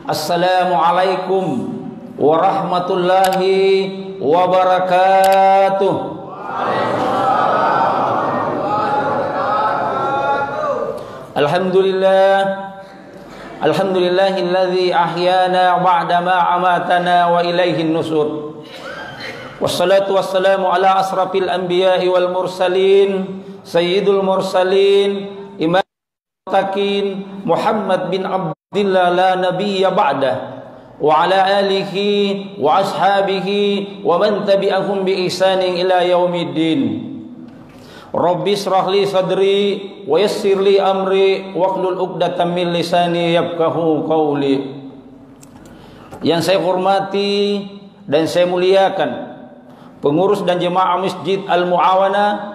Assalamualaikum warahmatullahi wabarakatuh. Alhamdulillahilladzi ahyana ba'da ma amatana wa ilaihin nusur. Wassalatu wassalamu ala asrafil anbiya'i wal mursalin, sayyidul mursalin, imamul muttaqin, Muhammad bin Abdillah la nabiyya ba'dah, wa ala alihi wa ashabihi wa man tabi'ahum bi ihsanin ila yaumiddin. Rabbi shrah li sadri wa yassir li amri waqlul 'uqdatam min lisani yafqahu qawli. Yang saya hormati dan saya muliakan pengurus dan jemaah Masjid Al-Mu'awanah,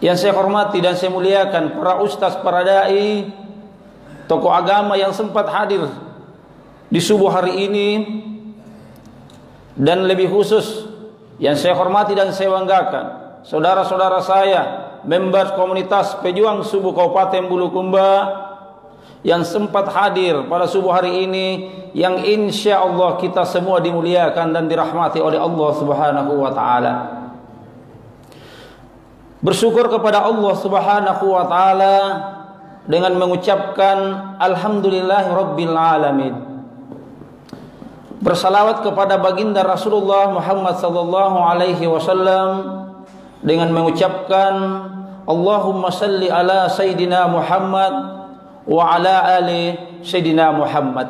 yang saya hormati dan saya muliakan para ustaz, para dai, tokoh agama yang sempat hadir di subuh hari ini, dan lebih khusus yang saya hormati dan saya banggakan saudara-saudara saya, members komunitas pejuang subuh Kabupaten Bulukumba yang sempat hadir pada subuh hari ini, yang insya Allah kita semua dimuliakan dan dirahmati oleh Allah Subhanahu wa ta'ala. Bersyukur kepada Allah Subhanahu wa ta'ala dengan mengucapkan Alhamdulillahi Rabbil Alamin. Bersalawat kepada baginda Rasulullah Muhammad sallallahu alaihi wasallam dengan mengucapkan Allahumma salli ala Sayyidina Muhammad wa ala ali Sayyidina Muhammad.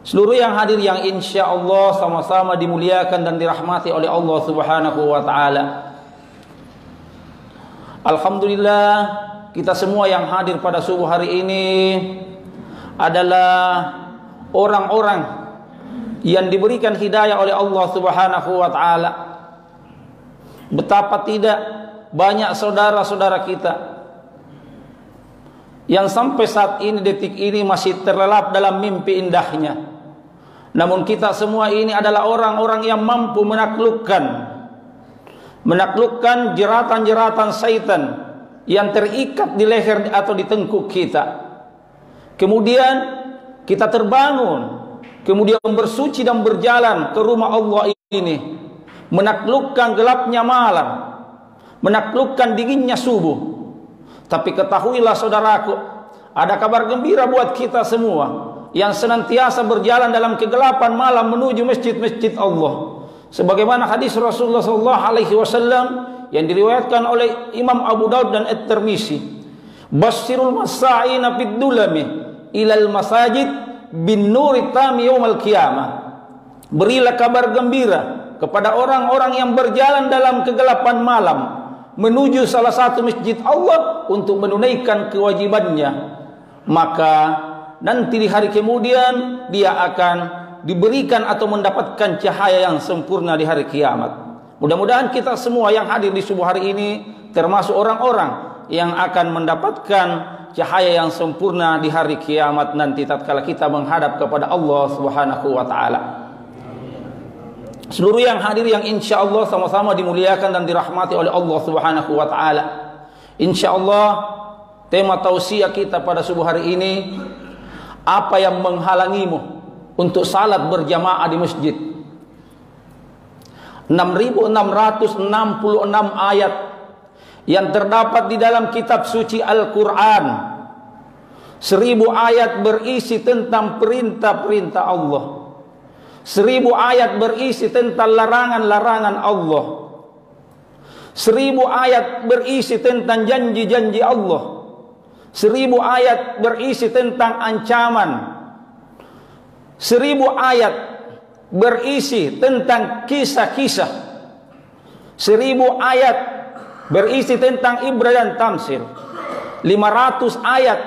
Seluruh yang hadir yang insya Allah sama-sama dimuliakan dan dirahmati oleh Allah Subhanahu wa ta'ala. Alhamdulillah, kita semua yang hadir pada subuh hari ini adalah orang-orang yang diberikan hidayah oleh Allah Subhanahu wa ta'ala. Betapa tidak banyak saudara-saudara kita yang sampai saat ini, detik ini masih terlelap dalam mimpi indahnya. Namun kita semua ini adalah orang-orang yang mampu menaklukkan jeratan-jeratan syaitan yang terikat di leher atau di tengkuk kita. Kemudian kita terbangun, kemudian bersuci dan berjalan ke rumah Allah ini, menaklukkan gelapnya malam, menaklukkan dinginnya subuh. Tapi ketahuilah saudaraku, ada kabar gembira buat kita semua yang senantiasa berjalan dalam kegelapan malam menuju masjid-masjid Allah. Sebagaimana hadis Rasulullah SAW yang diriwayatkan oleh Imam Abu Daud dan At-Tirmizi, Basyirul masa'ina fid dulami ilal masajid bin nuri tami yaumal qiyamah. Berilah kabar gembira kepada orang-orang yang berjalan dalam kegelapan malam menuju salah satu masjid Allah untuk menunaikan kewajibannya, maka nanti di hari kemudian dia akan diberikan atau mendapatkan cahaya yang sempurna di hari kiamat. Mudah-mudahan kita semua yang hadir di subuh hari ini termasuk orang-orang yang akan mendapatkan cahaya yang sempurna di hari kiamat nanti tatkala kita menghadap kepada Allah Subhanahu wa ta'ala. Seluruh yang hadir yang insya Allah sama-sama dimuliakan dan dirahmati oleh Allah Subhanahu wa ta'ala. Insya Allah tema tausiah kita pada subuh hari ini, apa yang menghalangimu untuk salat berjamaah di masjid? 6.666 ayat yang terdapat di dalam kitab suci Al-Quran. 1.000 ayat berisi tentang perintah-perintah Allah. 1.000 ayat berisi tentang larangan-larangan Allah. 1.000 ayat berisi tentang janji-janji Allah. 1.000 ayat berisi tentang ancaman. 1.000 ayat berisi tentang kisah-kisah. 1.000 ayat berisi tentang ibrah dan tamsil. 500 ayat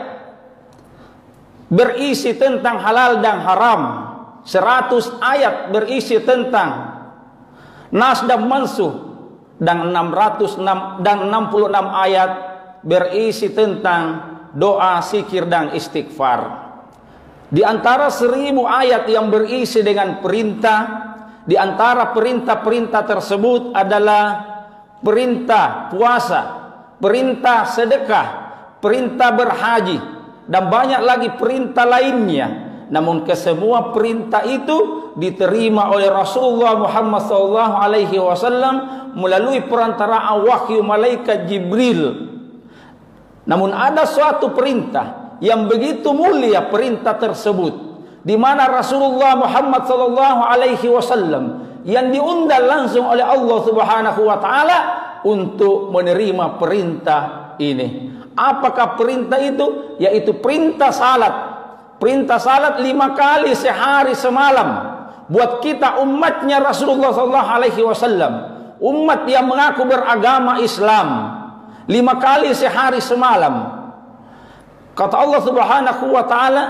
berisi tentang halal dan haram. 100 ayat berisi tentang nas dan mansuh, dan 66 ayat berisi tentang doa, zikir dan istighfar. Di antara 1.000 ayat yang berisi dengan perintah, di antara perintah-perintah tersebut adalah perintah puasa, perintah sedekah, perintah berhaji, dan banyak lagi perintah lainnya. namun kesemua perintah itu diterima oleh Rasulullah Muhammad SAW melalui perantaraan wahyu malaikat Jibril. Namun ada suatu perintah yang begitu mulia, perintah tersebut di mana Rasulullah Muhammad SAW yang diundang langsung oleh Allah Subhanahu wa taala untuk menerima perintah ini. Apakah perintah itu? Yaitu perintah salat. Perintah salat 5 kali sehari semalam buat kita umatnya Rasulullah SAW, umat yang mengaku beragama Islam. 5 kali sehari semalam. Kata Allah Subhanahu wa taala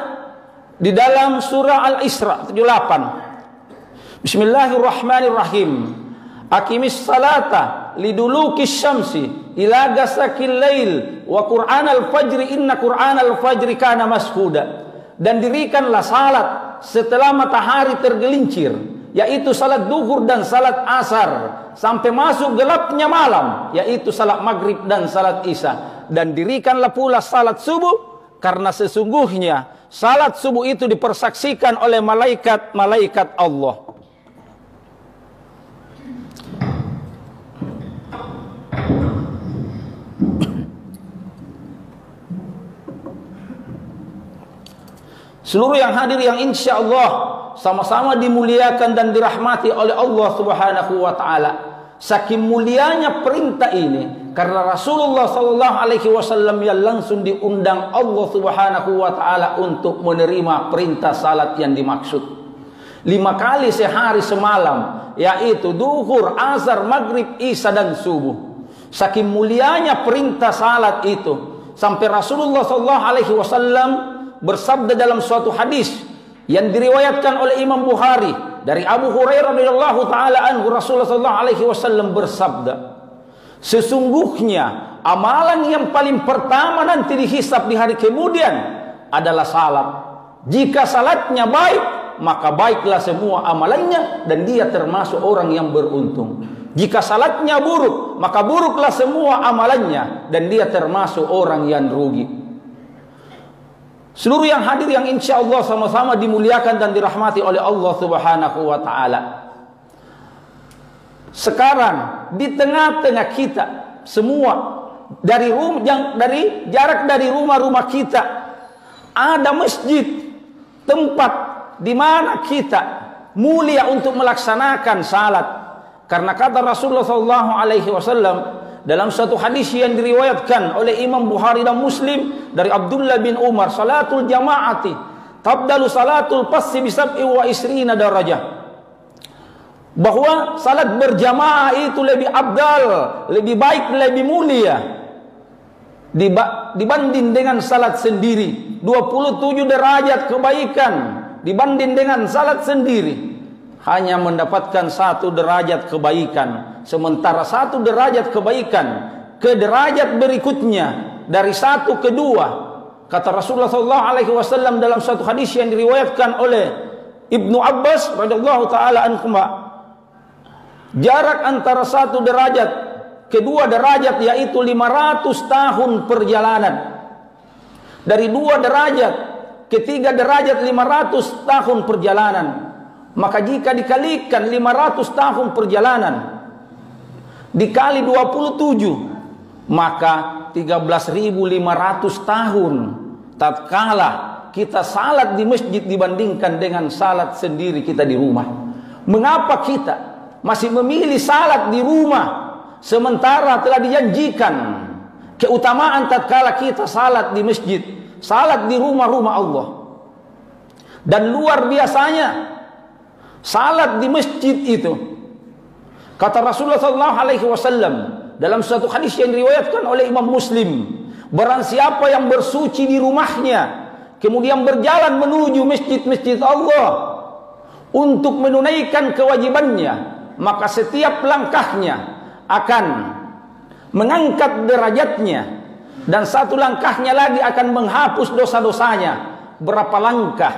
di dalam surah Al-Isra 78. Bismillahirrahmanirrahim. Aqimis salata lidulukis syamsi ila ghasaqil lail wa qur'anal fajri inna qur'anal fajri kana mashhuda. Dan dirikanlah salat setelah matahari tergelincir, yaitu salat duhur dan salat asar, sampai masuk gelapnya malam, yaitu salat maghrib dan salat isya. Dan dirikanlah pula salat subuh, karena sesungguhnya salat subuh itu dipersaksikan oleh malaikat-malaikat Allah. Seluruh yang hadir yang insya Allah sama-sama dimuliakan dan dirahmati oleh Allah Subhanahu wa taala. Saking mulianya perintah ini karena Rasulullah SAW yang langsung diundang Allah Subhanahu wa taala untuk menerima perintah salat yang dimaksud. 5 kali sehari semalam, yaitu duhur, asar, maghrib, isya dan subuh. Saking mulianya perintah salat itu sampai Rasulullah SAW bersabda dalam suatu hadis yang diriwayatkan oleh Imam Bukhari dari Abu Hurairah radhiyallahu taala anhu, Rasulullah SAW bersabda, sesungguhnya amalan yang paling pertama nanti dihisab di hari kemudian adalah salat. Jika salatnya baik, maka baiklah semua amalannya dan dia termasuk orang yang beruntung. Jika salatnya buruk, maka buruklah semua amalannya dan dia termasuk orang yang rugi. Seluruh yang hadir yang insya Allah sama-sama dimuliakan dan dirahmati oleh Allah Subhanahu wa taala. Sekarang di tengah-tengah kita semua, dari jarak dari rumah-rumah kita ada masjid, tempat di mana kita mulia untuk melaksanakan salat. Karena kata Rasulullah SAW dalam satu hadis yang diriwayatkan oleh Imam Bukhari dan Muslim dari Abdullah bin Umar, salatul jama'ati tabdalu salatul fassi bi 27 darajah, bahwa salat berjamaah itu lebih abdal, lebih baik, lebih mulia dibanding dengan salat sendiri. 27 derajat kebaikan dibanding dengan salat sendiri. Hanya mendapatkan 1 derajat kebaikan, sementara 1 derajat kebaikan ke derajat berikutnya dari 1 ke 2. Kata Rasulullah SAW dalam satu hadis yang diriwayatkan oleh Ibnu Abbas radhiyallahu taala anhuma, jarak antara 1 derajat ke 2 derajat yaitu 500 tahun perjalanan. Dari 2 derajat ke 3 derajat 500 tahun perjalanan. Maka jika dikalikan 500 tahun perjalanan dikali 27, maka 13.500 tahun tatkala kita salat di masjid dibandingkan dengan salat sendiri kita di rumah. Mengapa kita masih memilih salat di rumah sementara telah dijanjikan keutamaan tatkala kita salat di masjid, salat di rumah-rumah Allah? Dan luar biasanya salat di masjid itu, kata Rasulullah SAW dalam suatu hadis yang diriwayatkan oleh Imam Muslim, barang siapa yang bersuci di rumahnya kemudian berjalan menuju masjid-masjid Allah untuk menunaikan kewajibannya, maka setiap langkahnya akan mengangkat derajatnya dan 1 langkahnya lagi akan menghapus dosa-dosanya. Berapa langkah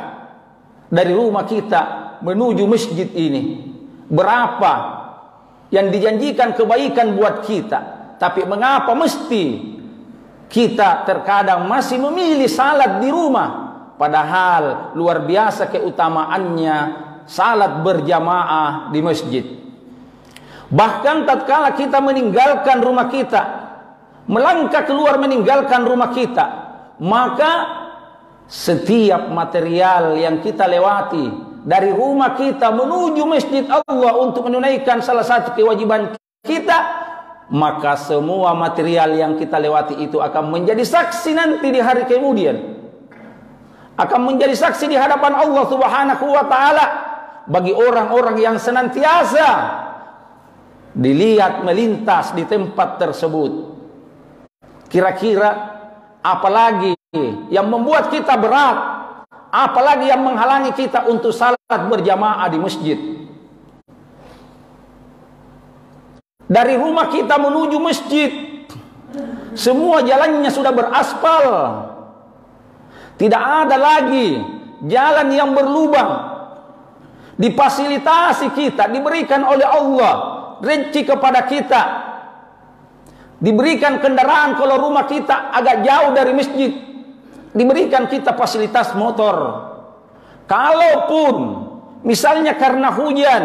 dari rumah kita menuju masjid ini, berapa yang dijanjikan kebaikan buat kita, tapi mengapa mesti kita terkadang masih memilih salat di rumah padahal luar biasa keutamaannya salat berjamaah di masjid. Bahkan tatkala kita meninggalkan rumah kita, melangkah keluar meninggalkan rumah kita, maka setiap material yang kita lewati dari rumah kita menuju masjid Allah untuk menunaikan salah satu kewajiban kita, maka semua material yang kita lewati itu akan menjadi saksi nanti di hari kemudian, akan menjadi saksi di hadapan Allah Subhanahu wa taala bagi orang-orang yang senantiasa dilihat melintas di tempat tersebut. Kira-kira apalagi yang membuat kita berat, apalagi yang menghalangi kita untuk salat berjamaah di masjid? Dari rumah kita menuju masjid, semua jalannya sudah beraspal. Tidak ada lagi jalan yang berlubang. Difasilitasi kita, diberikan oleh Allah rezeki kepada kita. Diberikan kendaraan kalau rumah kita agak jauh dari masjid. Diberikan kita fasilitas motor. Kalaupun misalnya karena hujan,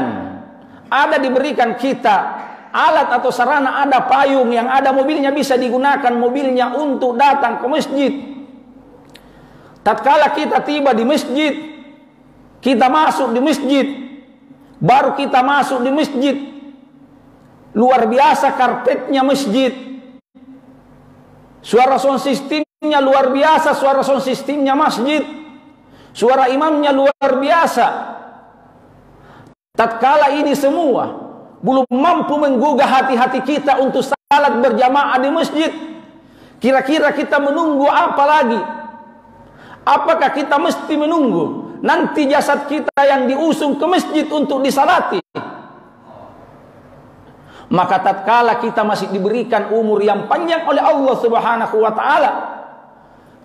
ada diberikan kita alat atau sarana, ada payung, yang ada mobilnya, bisa digunakan mobilnya untuk datang ke masjid. Tatkala kita tiba di masjid, kita masuk di masjid, baru kita masuk di masjid, luar biasa karpetnya masjid, suara sound systemnya luar biasa, suara sound systemnya masjid, suara imamnya luar biasa. Tatkala ini semua belum mampu menggugah hati-hati kita untuk salat berjamaah di masjid, kira-kira kita menunggu apa lagi? Apakah kita mesti menunggu nanti jasad kita yang diusung ke masjid untuk disalati? Maka tatkala kita masih diberikan umur yang panjang oleh Allah Subhanahu wa taala,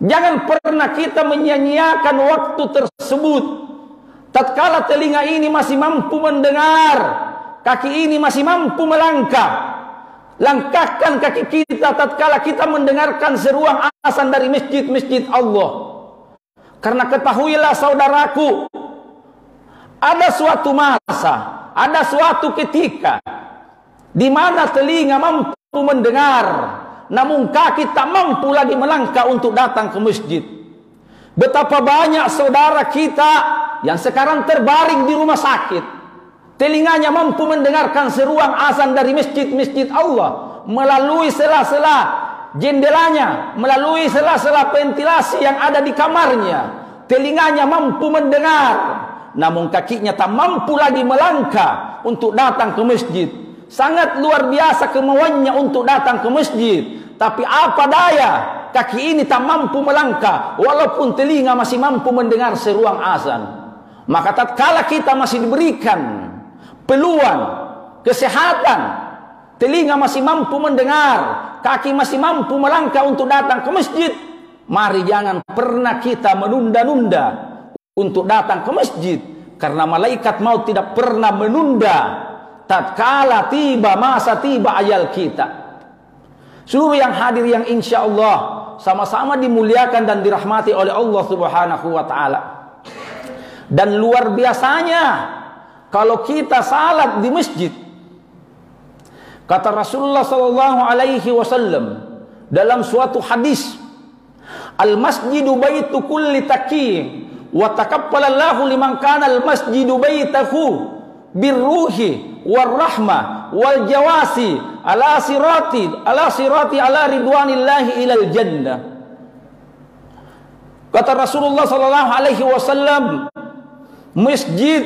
jangan pernah kita menyia-nyiakan waktu tersebut. Tatkala telinga ini masih mampu mendengar, kaki ini masih mampu melangkah, langkahkan kaki kita tatkala kita mendengarkan seruan azan dari masjid-masjid Allah. Karena ketahuilah saudaraku, ada suatu masa, ada suatu ketika di mana telinga mampu mendengar, namun kaki tak mampu lagi melangkah untuk datang ke masjid. Betapa banyak saudara kita yang sekarang terbaring di rumah sakit, telinganya mampu mendengarkan seruan azan dari masjid-masjid Allah melalui sela-sela jendelanya, melalui sela-sela ventilasi yang ada di kamarnya. Telinganya mampu mendengar, namun kakinya tak mampu lagi melangkah untuk datang ke masjid. Sangat luar biasa kemauannya untuk datang ke masjid, tapi apa daya, kaki ini tak mampu melangkah walaupun telinga masih mampu mendengar seruan azan. Maka tatkala kita masih diberikan peluang kesehatan, telinga masih mampu mendengar, kaki masih mampu melangkah untuk datang ke masjid, mari jangan pernah kita menunda-nunda untuk datang ke masjid, karena malaikat maut tidak pernah menunda tatkala tiba masa, tiba ajal kita. Seluruh yang hadir yang insya Allah sama-sama dimuliakan dan dirahmati oleh Allah Subhanahu wa taala. Dan luar biasanya kalau kita salat di masjid, kata Rasulullah sallallahu alaihi wasallam dalam suatu hadis, al-masjidu baitu kulli taqiyyin wa taqabbalallahu liman kana al-masjidu baitahu birruhi warahmah wal jawasi ala sirati ala ridwanillahi ilal jannah. Kata Rasulullah sallallahu alaihi wasallam, masjid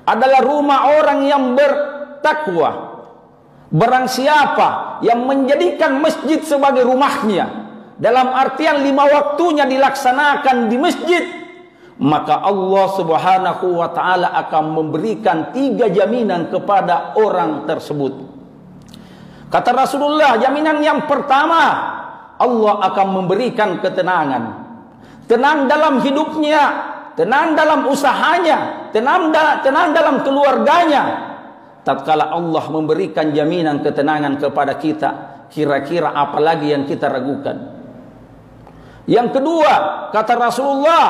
adalah rumah orang yang bertakwa. Barang siapa yang menjadikan masjid sebagai rumahnya, dalam artian 5 waktunya dilaksanakan di masjid, maka Allah Subhanahu wa taala akan memberikan 3 jaminan kepada orang tersebut. Kata Rasulullah, jaminan yang pertama, Allah akan memberikan ketenangan. Tenang dalam hidupnya, tenang dalam usahanya, tenang dalam keluarganya. Tatkala Allah memberikan jaminan ketenangan kepada kita, kira-kira apa lagi yang kita ragukan? Yang kedua, kata Rasulullah,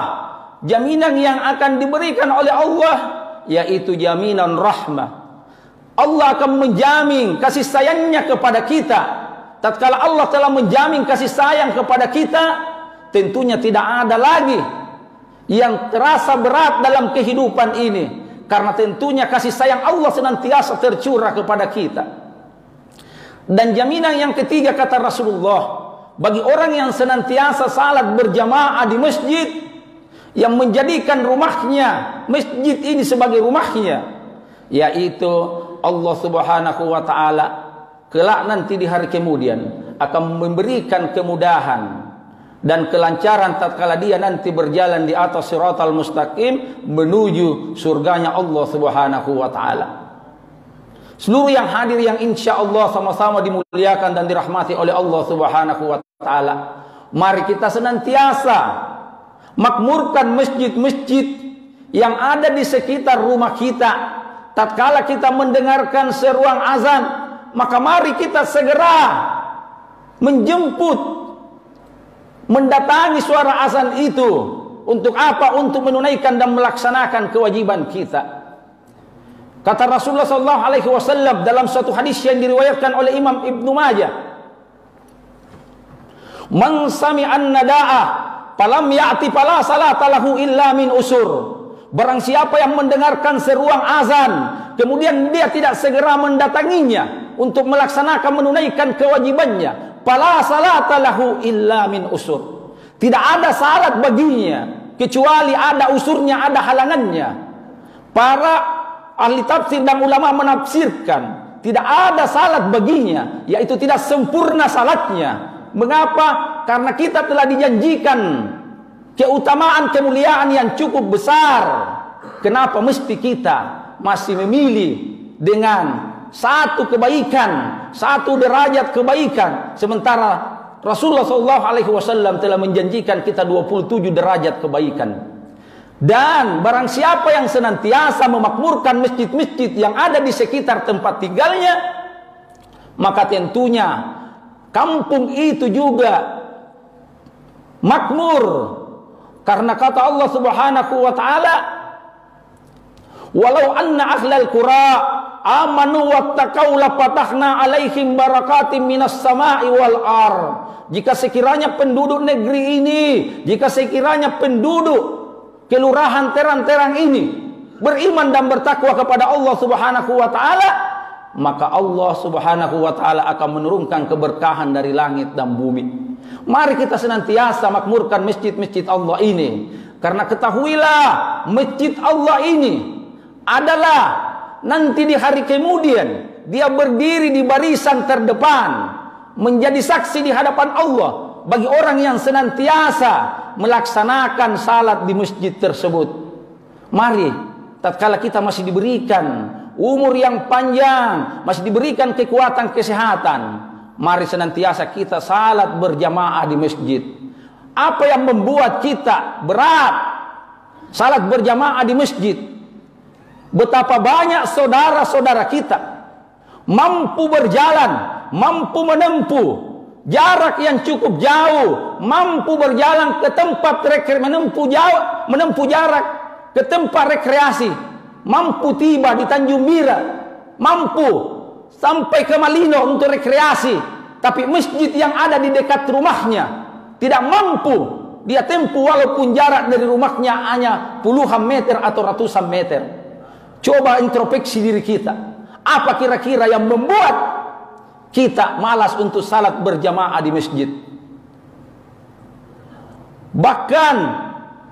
jaminan yang akan diberikan oleh Allah yaitu jaminan rahmah. Allah akan menjamin kasih sayangnya kepada kita. Tatkala Allah telah menjamin kasih sayang kepada kita, tentunya tidak ada lagi yang terasa berat dalam kehidupan ini, karena tentunya kasih sayang Allah senantiasa tercurah kepada kita. Dan jaminan yang ketiga, kata Rasulullah, bagi orang yang senantiasa salat berjamaah di masjid, yang menjadikan rumahnya masjid ini sebagai rumahnya, yaitu Allah Subhanahu wa taala kelak nanti di hari kemudian akan memberikan kemudahan dan kelancaran tatkala dia nanti berjalan di atas siratal mustaqim menuju surganya Allah Subhanahu wa taala. Seluruh yang hadir yang insya Allah sama-sama dimuliakan dan dirahmati oleh Allah Subhanahu wa taala, mari kita senantiasa makmurkan masjid-masjid yang ada di sekitar rumah kita. Tatkala kita mendengarkan seruan azan, maka mari kita segera menjemput, mendatangi suara azan itu. Untuk apa? Untuk menunaikan dan melaksanakan kewajiban kita. Kata Rasulullah SAW dalam suatu hadis yang diriwayatkan oleh Imam Ibnu Majah, "Man sami'an nada'ah falam ya'ti fala salata lahu illa min usur." Barang siapa yang mendengarkan seruan azan kemudian dia tidak segera mendatanginya untuk melaksanakan menunaikan kewajibannya, fala salata lahu illa min usur. Tidak ada salat baginya kecuali ada usurnya, ada halangannya. Para ahli tafsir dan ulama menafsirkan tidak ada salat baginya, yaitu tidak sempurna salatnya. Mengapa? Karena kita telah dijanjikan keutamaan kemuliaan yang cukup besar. Kenapa mesti kita masih memilih dengan satu kebaikan, satu derajat kebaikan, sementara Rasulullah SAW telah menjanjikan kita 27 derajat kebaikan. Dan barang siapa yang senantiasa memakmurkan masjid-masjid yang ada di sekitar tempat tinggalnya, maka tentunya kampung itu juga makmur. Karena kata Allah Subhanahu wa taala, "Walau anna ahlal qura amanu wattaqau la fatahna alaihim barakatim minas sama'i wal ar." Jika sekiranya penduduk negeri ini, jika sekiranya penduduk kelurahan terang-terang ini beriman dan bertakwa kepada Allah Subhanahu wa taala, maka Allah Subhanahu wa taala akan menurunkan keberkahan dari langit dan bumi. Mari kita senantiasa makmurkan masjid-masjid Allah ini, karena ketahuilah masjid Allah ini adalah nanti di hari kemudian dia berdiri di barisan terdepan menjadi saksi di hadapan Allah bagi orang yang senantiasa melaksanakan salat di masjid tersebut. Mari tatkala kita masih diberikan umur yang panjang, masih diberikan kekuatan kesehatan, mari senantiasa kita salat berjamaah di masjid. Apa yang membuat kita berat salat berjamaah di masjid? Betapa banyak saudara-saudara kita mampu berjalan, mampu menempuh jarak yang cukup jauh, mampu berjalan ke tempat menempuh jarak ke tempat rekreasi, mampu tiba di Tanjung Bira, mampu sampai ke Malino untuk rekreasi, tapi masjid yang ada di dekat rumahnya tidak mampu dia tempuh walaupun jarak dari rumahnya hanya puluhan meter atau ratusan meter. Coba introspeksi diri kita. Apa kira-kira yang membuat kita malas untuk salat berjamaah di masjid? Bahkan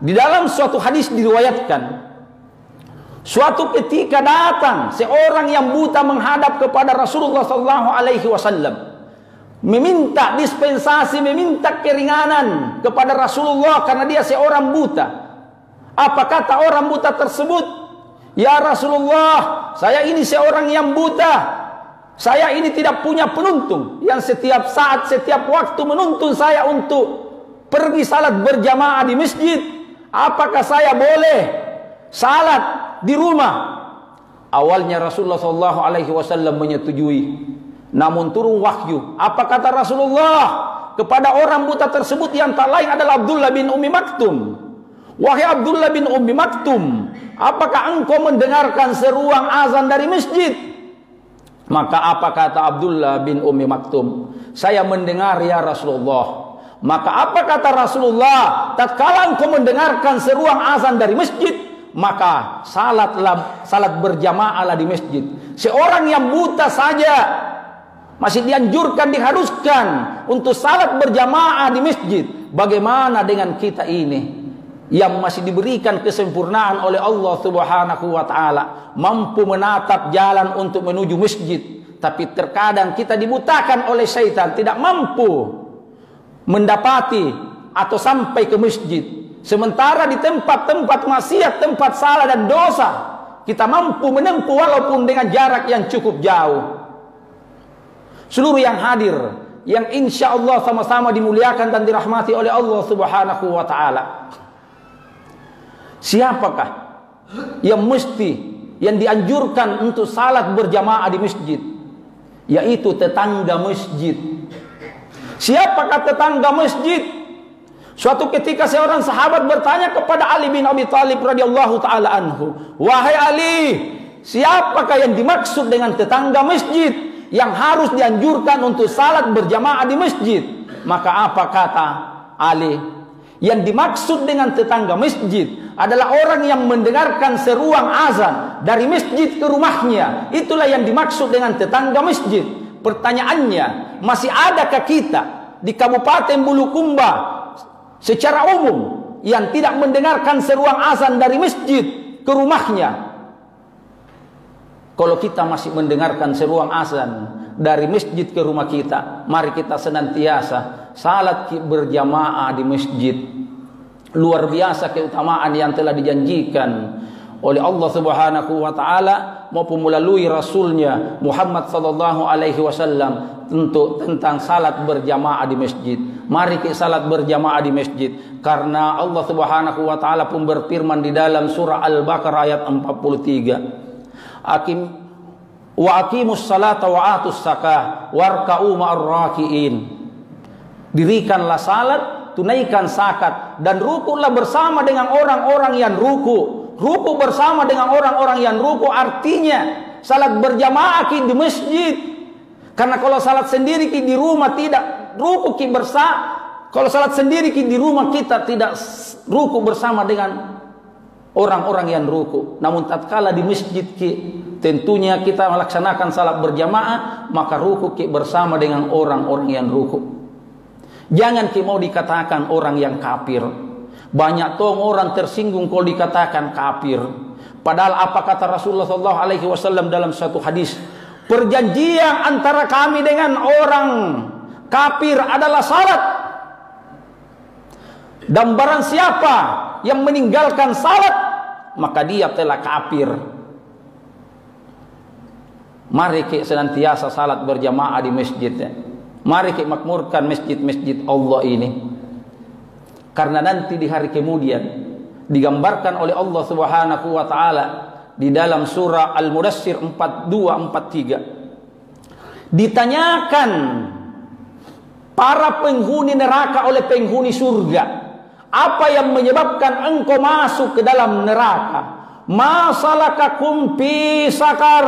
di dalam suatu hadis diriwayatkan, suatu ketika datang seorang yang buta menghadap kepada Rasulullah SAW, meminta dispensasi, meminta keringanan kepada Rasulullah karena dia seorang buta. Apa kata orang buta tersebut? "Ya Rasulullah, saya ini seorang yang buta. Saya ini tidak punya penuntun yang setiap saat, setiap waktu menuntun saya untuk pergi salat berjamaah di masjid. Apakah saya boleh salat di rumah?" Awalnya Rasulullah SAW menyetujui. Namun turun wahyu. Apa kata Rasulullah kepada orang buta tersebut yang tak lain adalah Abdullah bin Ummi Maktum. Wahai Abdullah bin Ummi Maktum, apakah engkau mendengarkan seruang azan dari masjid? Maka apa kata Abdullah bin Ummi Maktum? Saya mendengar ya Rasulullah. Maka apa kata Rasulullah? Tatkala engkau mendengarkan seruang azan dari masjid, maka salat berjamaahlah di masjid. Seorang yang buta saja masih dianjurkan, diharuskan untuk salat berjamaah di masjid. Bagaimana dengan kita ini yang masih diberikan kesempurnaan oleh Allah Subhanahu wa taala, mampu menatap jalan untuk menuju masjid, tapi terkadang kita dibutakan oleh syaitan, tidak mampu mendapati atau sampai ke masjid. Sementara di tempat-tempat maksiat, tempat salah dan dosa, kita mampu menempuh walaupun dengan jarak yang cukup jauh. Seluruh yang hadir, yang insya Allah sama-sama dimuliakan dan dirahmati oleh Allah Subhanahu wa taala. Siapakah yang dianjurkan untuk salat berjamaah di masjid? Yaitu tetangga masjid. Siapakah tetangga masjid? Suatu ketika seorang sahabat bertanya kepada Ali bin Abi Thalib radhiyallahu taala anhu, "Wahai Ali, siapakah yang dimaksud dengan tetangga masjid yang harus dianjurkan untuk salat berjamaah di masjid?" Maka apa kata Ali? Yang dimaksud dengan tetangga masjid adalah orang yang mendengarkan seruang azan dari masjid ke rumahnya. Itulah yang dimaksud dengan tetangga masjid. Pertanyaannya, masih adakah kita di Kabupaten Bulukumba secara umum yang tidak mendengarkan seruang azan dari masjid ke rumahnya? Kalau kita masih mendengarkan seruang azan dari masjid ke rumah kita, mari kita senantiasa salat berjamaah di masjid. Luar biasa keutamaan yang telah dijanjikan oleh Allah Subhanahu wa taala maupun melalui rasulnya Muhammad sallallahu alaihi wasallam tentang salat berjamaah di masjid. Mari kita salat berjamaah di masjid karena Allah Subhanahu wa taala pun berfirman di dalam surah Al-Baqarah ayat 43. Aqimus salata wa atus zakah warka'u ma'ar raki'in. Dirikanlah salat, tunaikan zakat, dan rukuklah bersama dengan orang-orang yang ruku. Ruku bersama dengan orang-orang yang ruku artinya salat berjamaah di masjid. Karena kalau salat sendiri di rumah tidak ruku bersama. Kalau salat sendiri di rumah kita tidak ruku bersama dengan orang-orang yang ruku. Namun tatkala di masjid tentunya kita melaksanakan salat berjamaah, maka ruku bersama dengan orang-orang yang ruku. Jangan mau dikatakan orang yang kafir. Banyak orang tersinggung kalau dikatakan kafir. Padahal apa kata Rasulullah SAW dalam satu hadis? Perjanjian antara kami dengan orang kafir adalah salat. Dan barang siapa yang meninggalkan salat, maka dia telah kafir. Mari kita senantiasa salat berjamaah di masjid. Mari kita makmurkan masjid-masjid Allah ini. Karena nanti di hari kemudian digambarkan oleh Allah Subhanahu wa taala di dalam surah Al-Mudaththir 42-43. Ditanyakan para penghuni neraka oleh penghuni surga, apa yang menyebabkan engkau masuk ke dalam neraka? Ma salakakum fi sakar?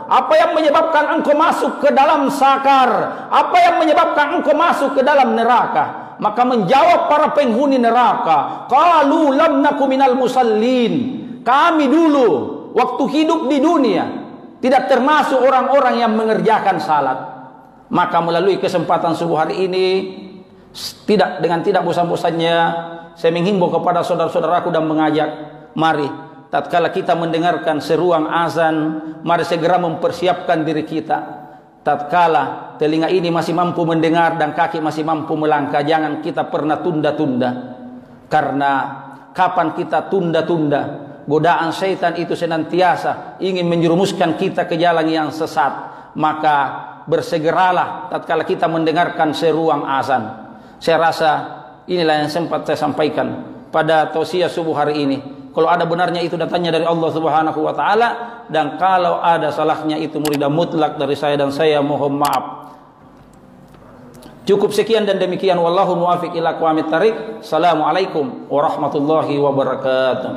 Apa yang menyebabkan engkau masuk ke dalam sakar? Apa yang menyebabkan engkau masuk ke dalam neraka? Maka menjawab para penghuni neraka, qalu lam naku minal musallin. Kami dulu waktu hidup di dunia tidak termasuk orang-orang yang mengerjakan salat. Maka melalui kesempatan subuh hari ini, tidak bosan-bosannya saya menghimbau kepada saudara-saudaraku dan mengajak, mari tatkala kita mendengarkan seruang azan, mari segera mempersiapkan diri kita. Tatkala telinga ini masih mampu mendengar dan kaki masih mampu melangkah, jangan kita pernah tunda-tunda. Karena kapan kita tunda-tunda, godaan syaitan itu senantiasa ingin menjerumuskan kita ke jalan yang sesat. Maka bersegeralah tatkala kita mendengarkan seruang azan. Saya rasa inilah yang sempat saya sampaikan pada tausiah subuh hari ini. Kalau ada benarnya itu datangnya dari Allah Subhanahu wa taala, dan kalau ada salahnya itu murida mutlak dari saya, dan saya mohon maaf. Cukup sekian dan demikian, wallahu muwaffiq ila aqwamit thariq. Assalamualaikum warahmatullahi wabarakatuh.